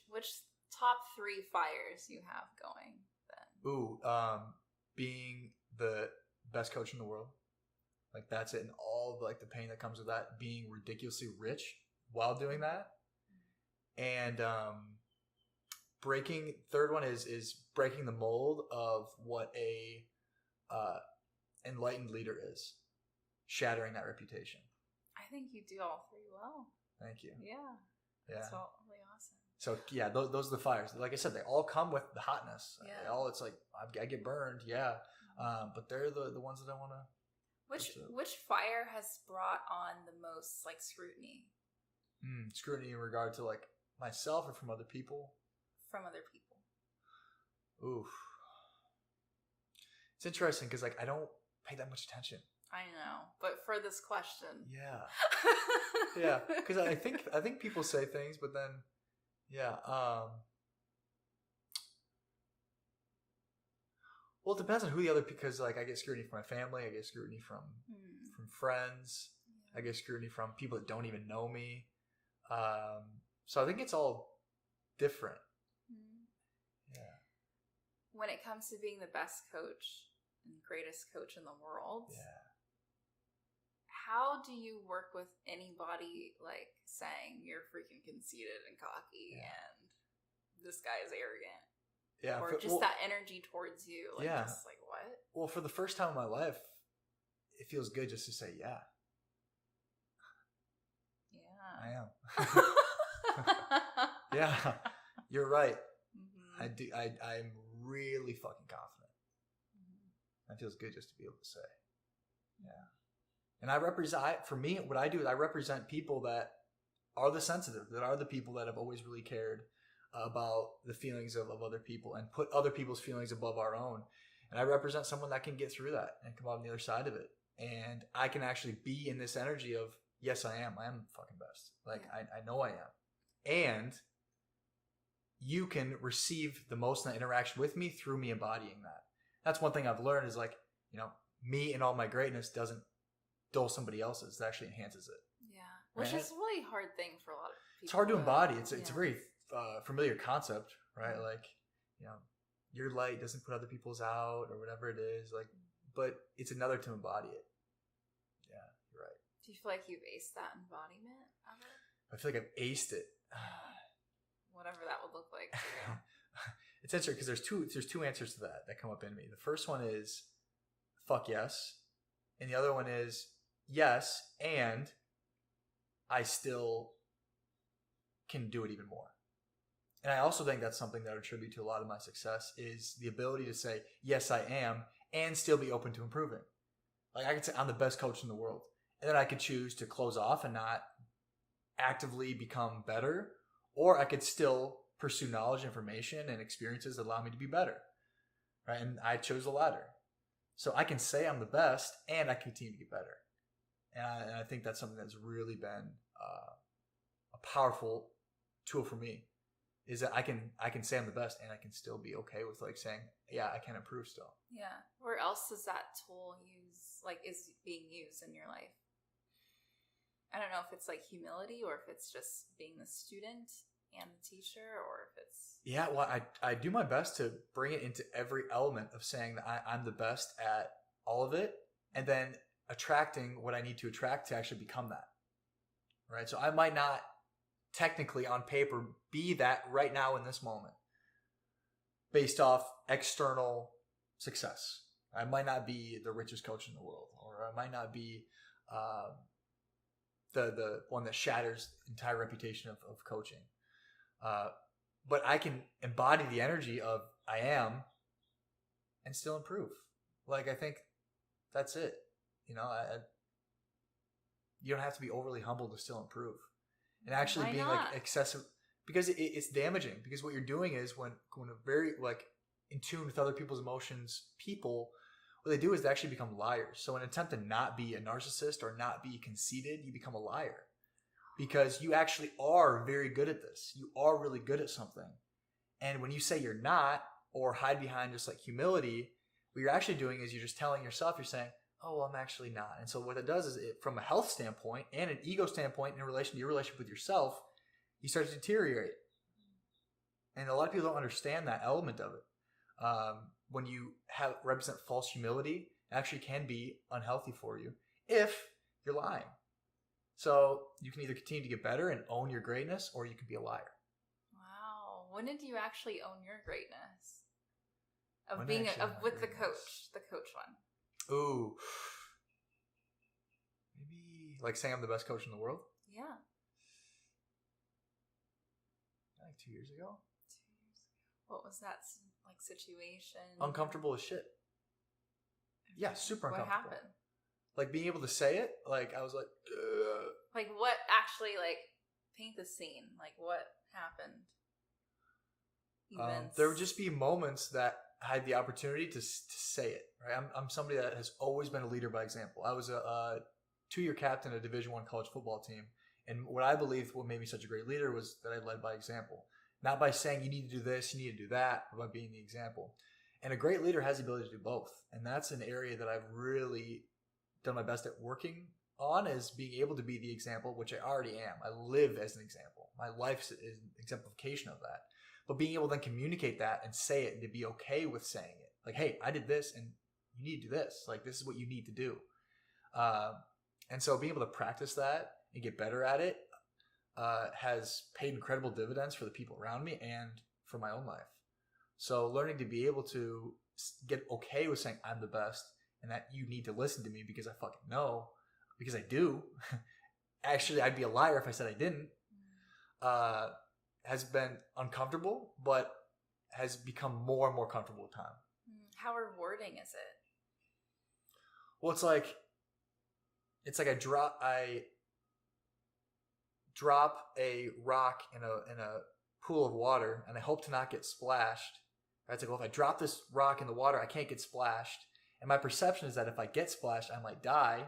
Speaker 1: top 3 fires you have going then?
Speaker 2: Ooh, being the best coach in the world. Like that's it, and all like the pain that comes with that. Being ridiculously rich while doing that, and breaking. Third one is breaking the mold of what a enlightened leader is, shattering that reputation.
Speaker 1: I think you do all three well.
Speaker 2: Thank you.
Speaker 1: Yeah.
Speaker 2: Yeah.
Speaker 1: It's all really awesome.
Speaker 2: So yeah, those are the fires. Like I said, they all come with the hotness.
Speaker 1: Yeah.
Speaker 2: They all, it's like I get burned, yeah, but they're the ones that I want to.
Speaker 1: Which fire has brought on the most like scrutiny?
Speaker 2: Scrutiny in regard to like myself or from other people?
Speaker 1: From other people.
Speaker 2: Oof. It's interesting because like I don't pay that much attention.
Speaker 1: I know, but for this question,
Speaker 2: yeah, yeah, because I think people say things, but then, yeah, well, it depends on who the other, because like I get scrutiny from my family, I get scrutiny from friends, I get scrutiny from people that don't even know me, so I think it's all different. Yeah.
Speaker 1: When it comes to being the best coach and greatest coach in the world,
Speaker 2: yeah.
Speaker 1: How do you work with anybody like saying you're freaking conceited and cocky and this guy is arrogant?
Speaker 2: Yeah.
Speaker 1: Or just that energy towards you. Like,
Speaker 2: yeah.
Speaker 1: Just like, what?
Speaker 2: Well, for the first time in my life, it feels good just to say, yeah.
Speaker 1: Yeah.
Speaker 2: I am. Yeah. You're right.
Speaker 1: Mm-hmm.
Speaker 2: I do. I'm really fucking confident. That feels good just to be able to say. Yeah. And I represent, for me, what I do is I represent people that are the sensitive, that are the people that have always really cared about the feelings of other people and put other people's feelings above our own. And I represent someone that can get through that and come out on the other side of it. And I can actually be in this energy of, yes, I am the fucking best. Like, I know I am. And you can receive the most in that interaction with me through me embodying that. That's one thing I've learned is like, me and all my greatness doesn't dull somebody else's. It actually enhances it.
Speaker 1: Yeah. Which is a really hard thing for a lot of people.
Speaker 2: It's hard to embody. It's a very familiar concept, right? Like, your light doesn't put other people's out or whatever it is. Like, but it's another to embody it. Yeah, you're right.
Speaker 1: Do you feel like you've aced that embodiment of it?
Speaker 2: I feel like I've aced it.
Speaker 1: Whatever that would look like. For you.
Speaker 2: It's interesting because there's two answers to that come up in me. The first one is fuck yes. And the other one is yes, and I still can do it even more. And I also think that's something that I attribute to a lot of my success is the ability to say, yes, I am, and still be open to improving. Like I could say I'm the best coach in the world. And then I could choose to close off and not actively become better, or I could still pursue knowledge, information, and experiences that allow me to be better. Right? And I chose the latter. So I can say I'm the best and I continue to get better. And I think that's something that's really been a powerful tool for me is that I can say I'm the best and I can still be okay with like saying, yeah, I can improve still.
Speaker 1: Yeah. Where else is that tool is being used in your life? I don't know if it's like humility or if it's just being the student and the teacher or if it's...
Speaker 2: Yeah, well, I do my best to bring it into every element of saying that I'm the best at all of it and then attracting what I need to attract to actually become that. Right? So I might not technically on paper be that right now in this moment based off external success. I might not be the richest coach in the world or I might not be the one that shatters the entire reputation of coaching. But I can embody the energy of I am and still improve. Like, I think that's it. You don't have to be overly humble to still improve. And actually
Speaker 1: Why
Speaker 2: being
Speaker 1: not?
Speaker 2: like excessive, because it's damaging. Because what you're doing is when a very like in tune with other people's emotions, people, what they do is they actually become liars. So in an attempt to not be a narcissist or not be conceited, you become a liar. Because you actually are very good at this. You are really good at something. And when you say you're not, or hide behind just like humility, what you're actually doing is you're just telling yourself, you're saying, oh, well, I'm actually not. And so what it does is from a health standpoint and an ego standpoint in relation to your relationship with yourself, you start to deteriorate. And a lot of people don't understand that element of it. when you have represent false humility, it actually can be unhealthy for you if you're lying. So you can either continue to get better and own your greatness, or you can be a liar.
Speaker 1: Wow. When did you actually own your greatness? Of
Speaker 2: When
Speaker 1: being
Speaker 2: actually
Speaker 1: of
Speaker 2: own my
Speaker 1: with
Speaker 2: greatness?
Speaker 1: the coach one.
Speaker 2: Ooh. Maybe like saying I'm the best coach in the world?
Speaker 1: Yeah.
Speaker 2: Like 2 years ago?
Speaker 1: 2 years ago. What was that like situation?
Speaker 2: Uncomfortable as shit. Yeah, super
Speaker 1: What
Speaker 2: uncomfortable.
Speaker 1: happened?
Speaker 2: Like being able to say it, like I was like, ugh.
Speaker 1: Like what actually, like, paint the scene. Like what happened? Events.
Speaker 2: There would just be moments that I had the opportunity to say it. Right, I'm somebody that has always been a leader by example. I was a 2-year captain of a Division I college football team, and what I believe what made me such a great leader was that I led by example, not by saying you need to do this, you need to do that, but by being the example. And a great leader has the ability to do both, and that's an area that I've really done my best at working on, is being able to be the example, which I already am. I live as an example. My life is an exemplification of that. But being able to then communicate that and say it, and to be okay with saying it. Like, hey, I did this and you need to do this. Like, this is what you need to do. And so being able to practice that and get better at it has paid incredible dividends for the people around me and for my own life. So learning to be able to get okay with saying I'm the best and that you need to listen to me because I fucking know, because I do. Actually, I'd be a liar if I said I didn't. Has been uncomfortable, but has become more and more comfortable with time.
Speaker 1: How rewarding is it?
Speaker 2: Well, it's like I drop a rock in a pool of water, and I hope to not get splashed. Right? It's like, well, if I drop this rock in the water, I can't get splashed. And my perception is that if I get splashed, I might die.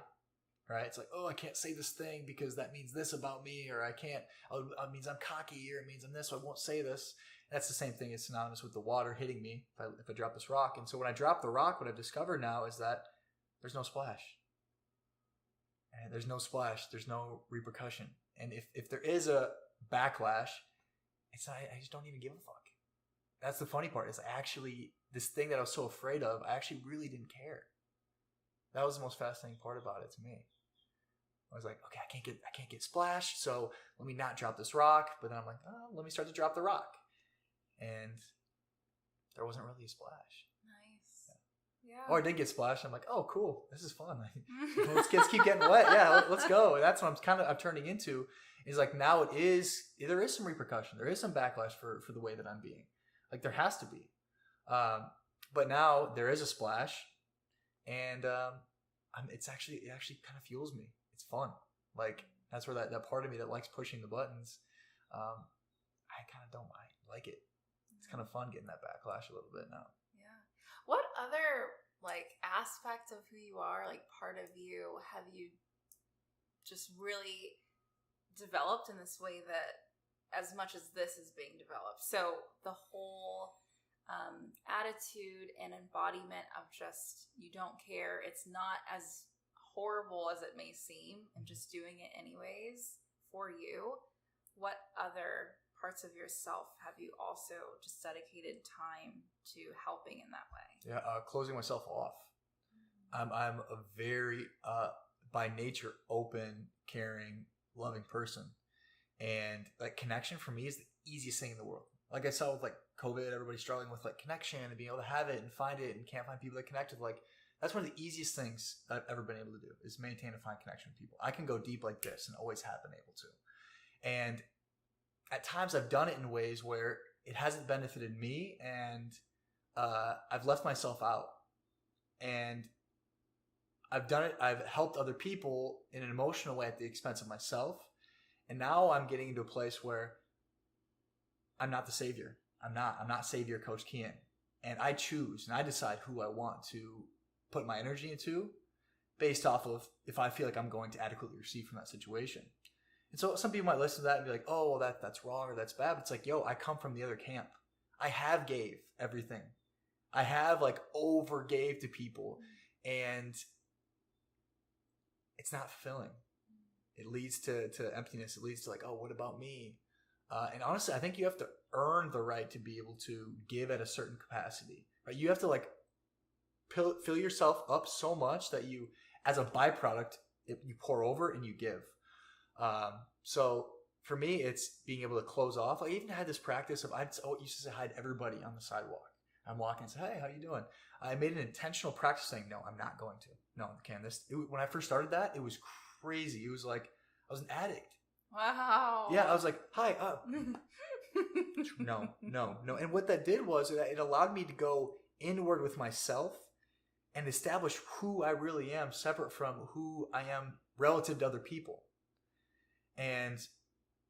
Speaker 2: Right? It's like, oh, I can't say this thing because that means this about me, or I can't, it means I'm cocky, or it means I'm this, so I won't say this. And that's the same thing. It's synonymous with the water hitting me if I drop this rock. And so when I drop the rock, what I've discovered now is that there's no splash. And there's no splash. There's no repercussion. And if there is a backlash, it's not, I just don't even give a fuck. That's the funny part, is actually this thing that I was so afraid of, I actually really didn't care. That was the most fascinating part about it to me. I was like, okay, I can't get splashed, so let me not drop this rock. But then I'm like, oh, let me start to drop the rock. And there wasn't really a splash.
Speaker 1: Nice. Yeah.
Speaker 2: Or I did get splashed. I'm like, oh, cool. This is fun. let's keep getting wet. Yeah, let's go. And that's what I'm turning into, is like now there is some repercussion. There is some backlash for the way that I'm being. Like there has to be. But now there is a splash. And it actually kind of fuels me. It's fun. Like that's where that part of me that likes pushing the buttons, I kind of don't mind. Like it. It's kind of fun getting that backlash a little bit now.
Speaker 1: Yeah. What other like aspect of who you are, like part of you, have you just really developed in this way that as much as this is being developed? So the whole attitude and embodiment of just, you don't care, it's not as horrible as it may seem, and just doing it anyways for you. What other parts of yourself have you also just dedicated time to helping in that way?
Speaker 2: Yeah, closing myself off. I'm a very by nature open, caring, loving person, and like connection for me is the easiest thing in the world. Like I saw with like COVID, everybody struggling with like connection and being able to have it and find it and can't find people that connect with. Like that's one of the easiest things I've ever been able to do, is maintain and find connection with people. I can go deep like this and always have been able to. And at times I've done it in ways where it hasn't benefited me, and I've left myself out. And I've done it. I've helped other people in an emotional way at the expense of myself. And now I'm getting into a place where I'm not the savior. I'm not Savior Coach Keyen. And I choose and I decide who I want to put my energy into based off of if I feel like I'm going to adequately receive from that situation. And so some people might listen to that and be like, oh, well, that's wrong or that's bad. But it's like, yo, I come from the other camp. I have gave everything. I have like over gave to people, and it's not fulfilling. It leads to emptiness. It leads to like, oh, what about me? And honestly, I think you have to earn the right to be able to give at a certain capacity. right? You have to like fill yourself up so much that you, as a byproduct, you pour over and you give. So for me, it's being able to close off. I even had this practice of, I used to say hi to everybody on the sidewalk. I'm walking and say, hey, how you doing? I made an intentional practice saying, no, I'm not going to. No, Ken, when I first started that, it was crazy. It was like I was an addict.
Speaker 1: Wow.
Speaker 2: Yeah, I was like, hi, no. And what that did was it allowed me to go inward with myself and establish who I really am, separate from who I am relative to other people. And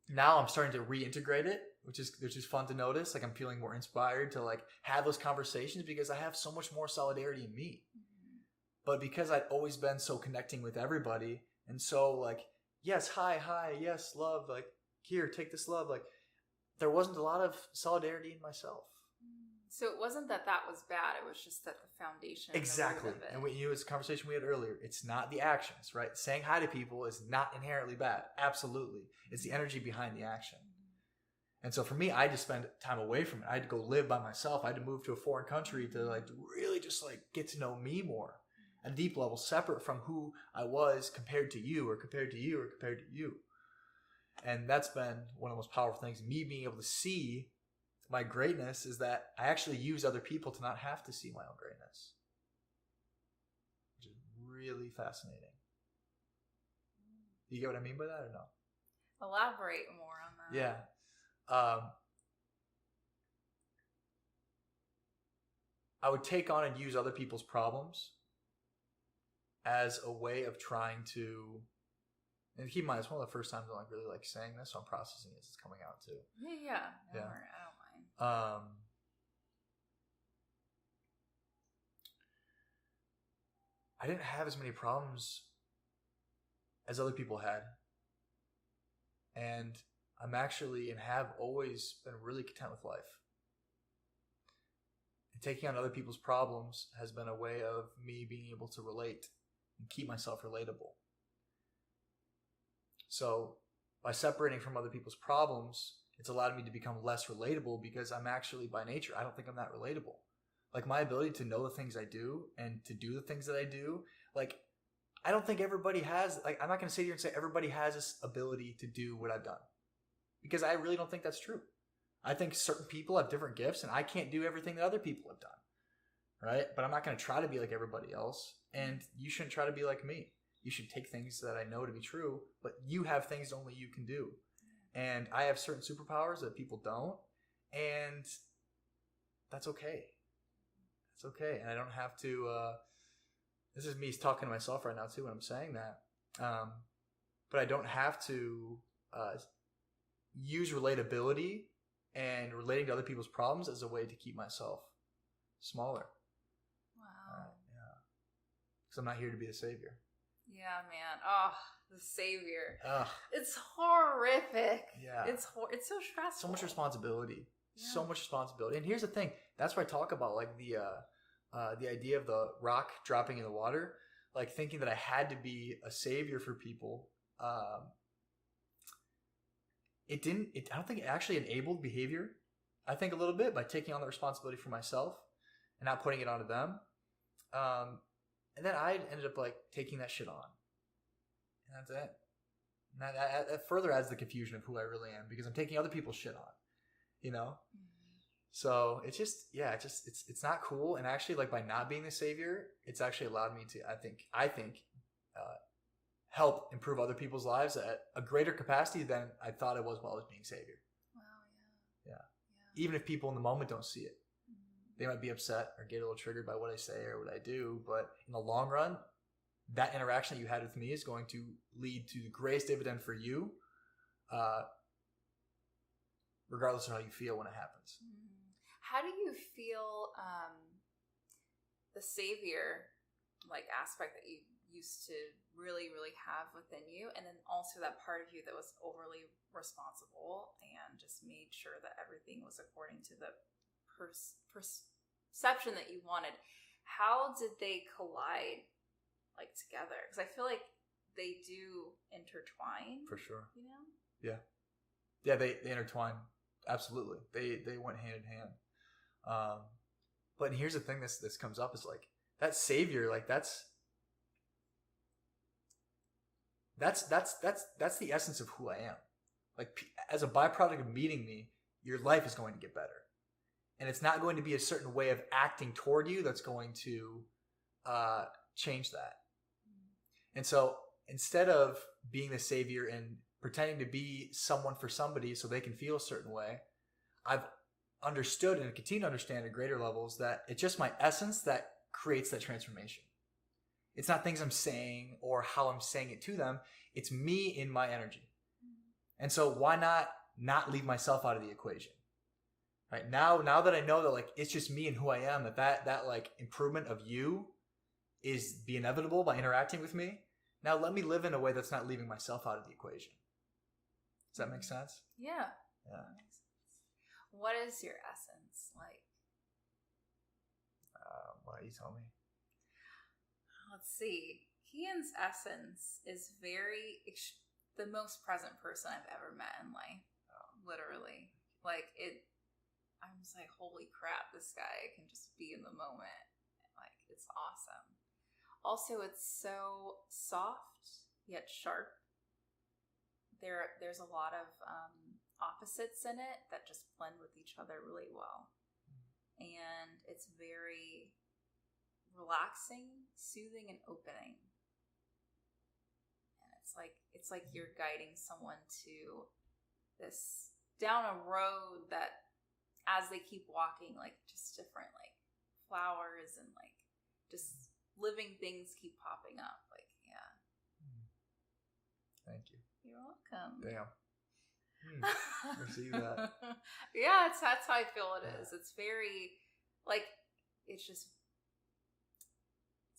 Speaker 2: now I'm starting to reintegrate it, which is fun to notice. Like I'm feeling more inspired to like have those conversations because I have so much more solidarity in me. Mm-hmm. But because I'd always been so connecting with everybody and so like, yes, hi, yes, love, like here, take this love. Like there wasn't a lot of solidarity in myself.
Speaker 1: So it wasn't that was bad. It was just that the foundation.
Speaker 2: Exactly. And it's a conversation we had earlier. It's not the actions, right? Saying hi to people is not inherently bad. Absolutely. It's the energy behind the action. And so for me, I had to spend time away from it. I had to go live by myself. I had to move to a foreign country to like really just like get to know me more at a deep level, separate from who I was compared to you or compared to you or compared to you. And that's been one of the most powerful things. Me being able to see my greatness is that I actually use other people to not have to see my own greatness, which is really fascinating. You get what I mean by that or no?
Speaker 1: Elaborate more on that.
Speaker 2: Yeah. I would take on and use other people's problems as a way of trying to, and keep in mind, it's one of the first times I'm like really like saying this, so I'm processing as it's coming out too.
Speaker 1: Yeah. I don't mind.
Speaker 2: I didn't have as many problems as other people had. And I'm actually and have always been really content with life. And taking on other people's problems has been a way of me being able to relate and keep myself relatable. So by separating from other people's problems, it's allowed me to become less relatable because I'm actually, by nature, I don't think I'm that relatable. Like my ability to know the things I do and to do the things that I do, like I don't think everybody has, like I'm not going to sit here and say everybody has this ability to do what I've done. Because I really don't think that's true. I think certain people have different gifts and I can't do everything that other people have done. Right? But I'm not going to try to be like everybody else. And you shouldn't try to be like me. You should take things that I know to be true, but you have things only you can do. And I have certain superpowers that people don't. And that's okay. It's okay. And I don't have to, this is me talking to myself right now too when I'm saying that. But I don't have to use relatability and relating to other people's problems as a way to keep myself smaller.
Speaker 1: Wow.
Speaker 2: Yeah. Because I'm not here to be the savior.
Speaker 1: Yeah, man. Oh, the savior.
Speaker 2: Ugh.
Speaker 1: It's horrific.
Speaker 2: Yeah.
Speaker 1: It's so stressful.
Speaker 2: So much responsibility.
Speaker 1: Yeah.
Speaker 2: So much responsibility. And here's the thing. That's where I talk about like the idea of the rock dropping in the water. Like thinking that I had to be a savior for people. I don't think it actually enabled behavior. I think a little bit by taking on the responsibility for myself and not putting it onto them. And then I ended up like taking that shit on. And that's it. And that further adds the confusion of who I really am because I'm taking other people's shit on, you know? Mm-hmm. So it's just, yeah, it's not cool. And actually like by not being the savior, it's actually allowed me to, I think, help improve other people's lives at a greater capacity than I thought it was while I was being savior.
Speaker 1: Wow, yeah.
Speaker 2: Yeah. Even if people in the moment don't see it. They might be upset or get a little triggered by what I say or what I do. But in the long run, that interaction that you had with me is going to lead to the greatest dividend for you, regardless of how you feel when it happens.
Speaker 1: How do you feel the savior like aspect that you used to really, really have within you, and then also that part of you that was overly responsible and just made sure that everything was according to the perception that you wanted? How did they collide like together? Because I feel like they do intertwine.
Speaker 2: For sure.
Speaker 1: You know? Yeah.
Speaker 2: They intertwine. Absolutely. They went hand in hand. But here's the thing this comes up is like that savior, like that's the essence of who I am. Like as a byproduct of meeting me, your life is going to get better. And it's not going to be a certain way of acting toward you that's going to change that. And so instead of being the savior and pretending to be someone for somebody so they can feel a certain way, I've understood and continue to understand at greater levels that it's just my essence that creates that transformation. It's not things I'm saying or how I'm saying it to them. It's me in my energy. And so why not leave myself out of the equation? Right now that I know that like it's just me and who I am, that like improvement of you is the inevitable by interacting with me. Now let me live in a way that's not leaving myself out of the equation. Does that make sense?
Speaker 1: Yeah.
Speaker 2: Yeah.
Speaker 1: That makes sense. What is your essence like?
Speaker 2: Why you tell me?
Speaker 1: Let's see. Keyen's essence is the most present person I've ever met in life. Literally. Like it. I'm just like, holy crap, this guy can just be in the moment. Like, it's awesome. Also, it's so soft, yet sharp. There's a lot of opposites in it that just blend with each other really well. And it's very relaxing, soothing, and opening. And it's like you're guiding someone to this, down a road that, as they keep walking, like just different like flowers and like just living things keep popping up. Like, yeah.
Speaker 2: Thank you.
Speaker 1: You're welcome.
Speaker 2: Damn. Receive that.
Speaker 1: Yeah, that's how I feel it is. It's very like it's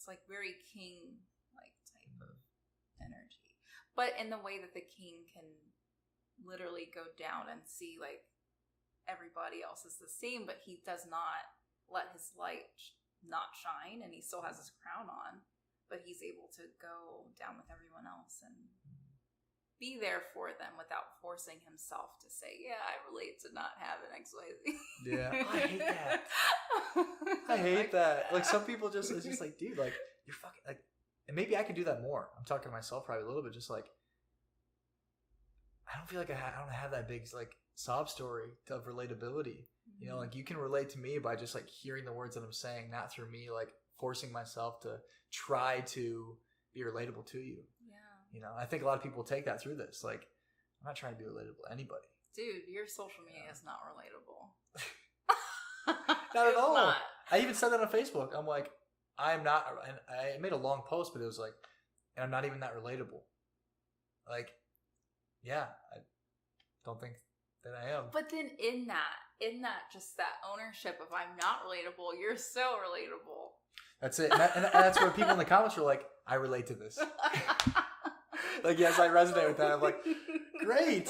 Speaker 1: like very king like type of energy. But in the way that the king can literally go down and see like everybody else is the same, but he does not let his light not shine, and he still has his crown on, but he's able to go down with everyone else and be there for them without forcing himself to say, yeah, I relate to not having XYZ.
Speaker 2: Yeah, I hate that. I hate that. Like some people it's just like, dude, like you're fucking like, and maybe I could do that more. I'm talking to myself probably a little bit, just like I don't feel like I don't have that big like sob story of relatability. You know, like you can relate to me by just like hearing the words that I'm saying, not through me like forcing myself to try to be relatable to you.
Speaker 1: Yeah.
Speaker 2: You know, I think a lot of people take that through this. Like, I'm not trying to be relatable to anybody.
Speaker 1: Dude, your social media is not relatable.
Speaker 2: Not at all.
Speaker 1: Not.
Speaker 2: I even said that on Facebook. I'm like, I'm not, and I made a long post, but it was like, and I'm not even that relatable. Like, yeah, I don't think that I am.
Speaker 1: But then in that, just that ownership of I'm not relatable, you're so relatable.
Speaker 2: That's it. And that's where people in the comments were like, I relate to this. Like, yes, I resonate with that. I'm like, great.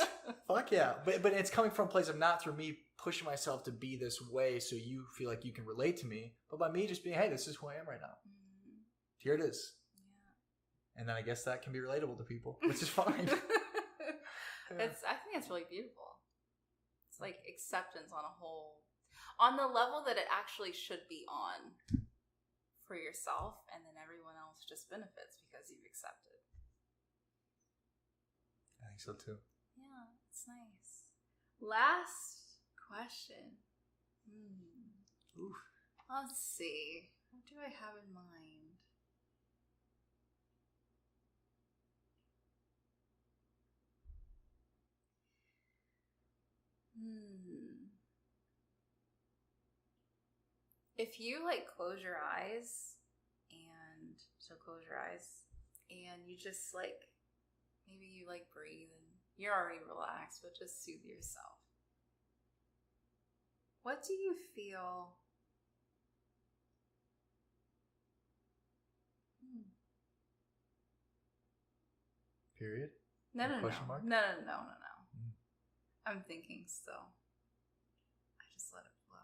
Speaker 2: Fuck yeah. But it's coming from a place of not through me pushing myself to be this way so you feel like you can relate to me, but by me just being, hey, this is who I am right now. Mm-hmm. Here it is. Yeah. And then I guess that can be relatable to people, which is fine.
Speaker 1: Yeah. I think it's really beautiful. It's like acceptance on the level that it actually should be on for yourself, and then everyone else just benefits because you've accepted.
Speaker 2: I think so too.
Speaker 1: Yeah, it's nice. Last question.
Speaker 2: Oof.
Speaker 1: Let's see. What do I have in mind? If you like close your eyes and you just like maybe you like breathe and you're already relaxed, but just soothe yourself. What do you feel?
Speaker 2: Period?
Speaker 1: No.
Speaker 2: Question mark?
Speaker 1: No. I'm thinking still. I just let it flow.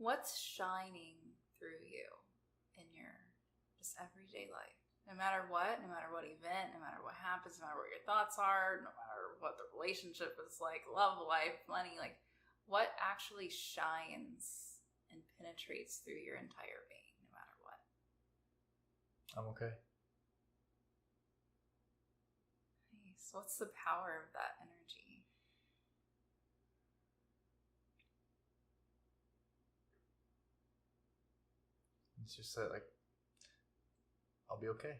Speaker 1: What's shining through you in your just everyday life? No matter what event, no matter what happens, no matter what your thoughts are, no matter what the relationship is like, love life, money, like what actually shines and penetrates through your entire being, no matter what.
Speaker 2: I'm okay.
Speaker 1: Nice. What's the power of that energy?
Speaker 2: It's just that, like, I'll be okay.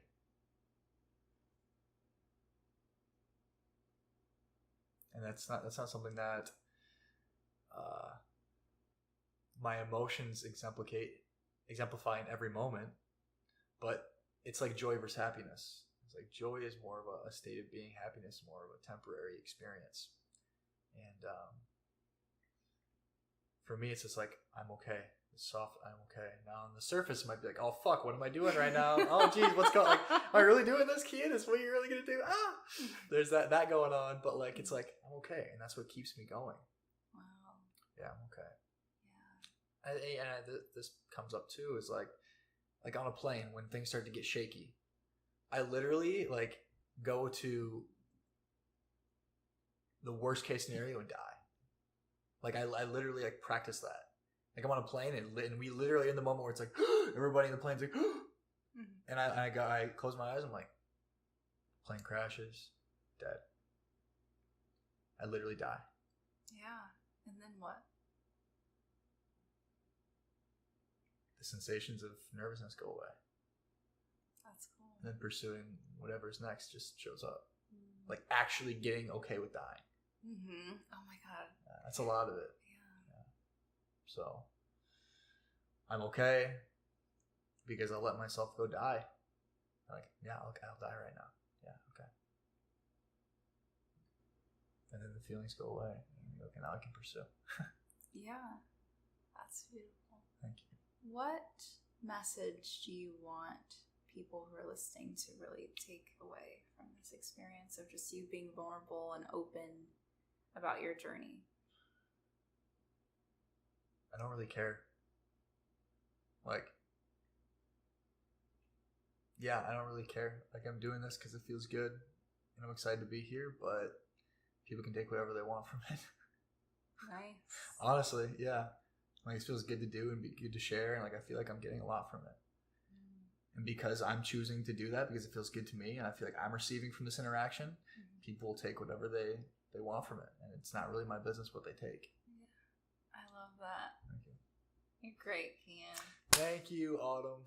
Speaker 2: And that's not something that my emotions exemplify in every moment, but it's like joy versus happiness. It's like joy is more of a state of being, happiness more of a temporary experience. And for me, it's just like, I'm okay. It's soft, I'm okay. Now on the surface, it might be like, oh fuck, what am I doing right now? Oh geez, what's going? Like, am I really doing this, Keyen? Is what you're really gonna do? Ah, there's that going on, but like, it's like I'm okay, and that's what keeps me going.
Speaker 1: Wow.
Speaker 2: Yeah, I'm okay.
Speaker 1: Yeah.
Speaker 2: And this comes up too, is like on a plane when things start to get shaky, I literally like go to the worst case scenario and die. Like I literally like practice that. Like I'm on a plane and we literally in the moment where it's like everybody in the plane's like and I close my eyes. I'm like, plane crashes, dead. I literally die.
Speaker 1: Yeah. And then what?
Speaker 2: The sensations of nervousness go away.
Speaker 1: That's cool.
Speaker 2: And then pursuing whatever's next just shows up. Like actually getting okay with dying.
Speaker 1: Mm-hmm. Oh my God.
Speaker 2: That's a lot of it.
Speaker 1: Yeah.
Speaker 2: So I'm okay because I'll let myself go die. Like, yeah, I'll die right now. Yeah, okay. And then the feelings go away. And you go, okay, now I can pursue.
Speaker 1: Yeah. That's beautiful.
Speaker 2: Thank you.
Speaker 1: What message do you want people who are listening to really take away from this experience of just you being vulnerable and open about your journey?
Speaker 2: I don't really care. Like, yeah, I don't really care. Like, I'm doing this because it feels good and I'm excited to be here, but people can take whatever they want from it.
Speaker 1: Nice.
Speaker 2: Honestly, yeah. Like, it feels good to do and be good to share, and like I feel like I'm getting a lot from it. And because I'm choosing to do that, because it feels good to me, and I feel like I'm receiving from this interaction, people will take whatever they want from it, and it's not really my business what they take.
Speaker 1: Yeah. I love that.
Speaker 2: Thank you.
Speaker 1: You're great, Keyen.
Speaker 2: Thank you, Autumn.